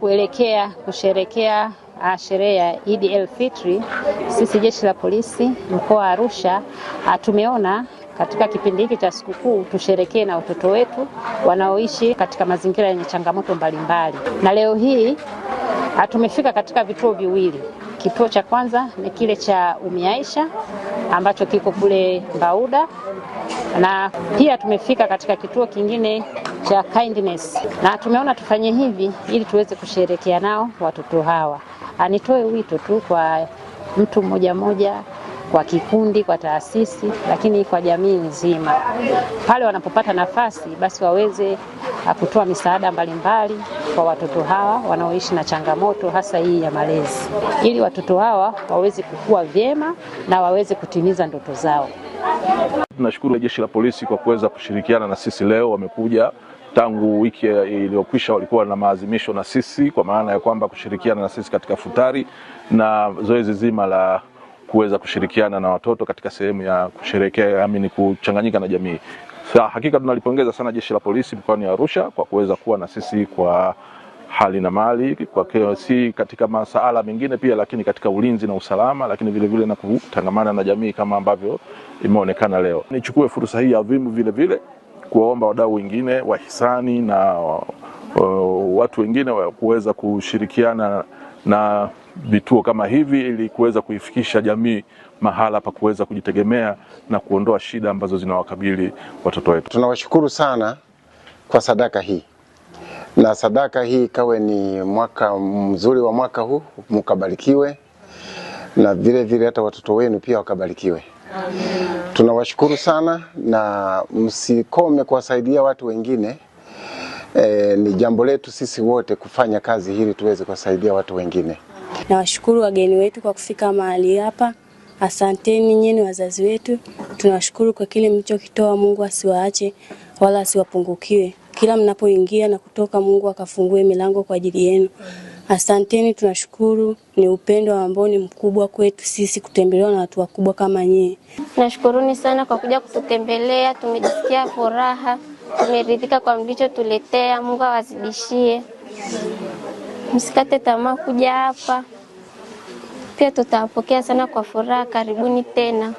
kuelekea kusherekea sherehe ya Eid el-Fitri, sisi jeshi la polisi mkoa wa Arusha tumeona katika kipindi hiki cha sikukuu tusherekee na watoto wetu wanaoishi katika mazingira yenye changamoto mbalimbali. Na leo hii tumefika katika vituo viwili. Kituo cha kwanza ni kile cha Ummy Aisha ambacho kiko kule Mbauda, na pia tumefika katika kituo kingine cha Kindness, na tumeona tufanye hivi ili tuweze kusherekea nao watoto hawa. Nitoe wito tu kwa mtu mmoja mmoja, kwa kikundi, kwa taasisi, lakini kwa jamii nzima, pale wanapopata nafasi basi waweze kutoa misaada mbalimbali kwa watoto hawa wanaoishi na changamoto hasa hii ya malezi, ili watoto hawa waweze kukua vyema na waweze kutimiza ndoto zao. Tunashukuru jeshi la polisi kwa kuweza kushirikiana na sisi leo. Wamekuja tangu wiki iliyokwisha, walikuwa na maazimisho na sisi, kwa maana ya kwamba kushirikiana na sisi katika futari na zoezi zima la kuweza kushirikiana na watoto katika sehemu ya kusherehekea kuchanganyika na jamii. Hakika tunalipongeza sana jeshi la polisi mkoani Arusha kwa kuweza kuwa na sisi kwa hali na mali, kwa si katika masuala mengine pia, lakini katika ulinzi na usalama, lakini vile vile na kutangamana na jamii kama ambavyo imeonekana leo. Nichukue fursa hii adhimu vile vile kuwaomba wadau wengine wahisani na watu wengine kuweza kushirikiana na vituo kama hivi ili kuweza kuifikisha jamii mahala pa kuweza kujitegemea na kuondoa shida ambazo zinawakabili watoto wetu. Tunawashukuru sana kwa sadaka hii, na sadaka hii kawe ni mwaka mzuri wa mwaka huu, mkabarikiwe, na vile vile hata watoto wenu pia wakabarikiwe. Tunawashukuru sana, na msikome kuwasaidia watu wengine. Ni jambo letu sisi wote kufanya kazi hili tuweze kuwasaidia watu wengine. Nawashukuru wageni wetu kwa kufika mahali hapa. Asanteni nyinyi wazazi wetu. Tunawashukuru kwa kile mlichokitoa. Mungu asiwaache wala asiwapungukiwe. Kila mnapoingia na kutoka, Mungu akafungue milango kwa ajili yenu. Asanteni, tunashukuru. Ni upendo ambao ni mkubwa kwetu sisi kutembelewa na watu wakubwa kama nyinyi. Nashukuruni sana kwa kuja kututembelea. Tumejisikia furaha. Tumeridhika kwa mlichotuletea. Mungu awazidishie. Msikate tamaa kuja hapa. Pia tutawapokea sana kwa furaha. Karibuni tena.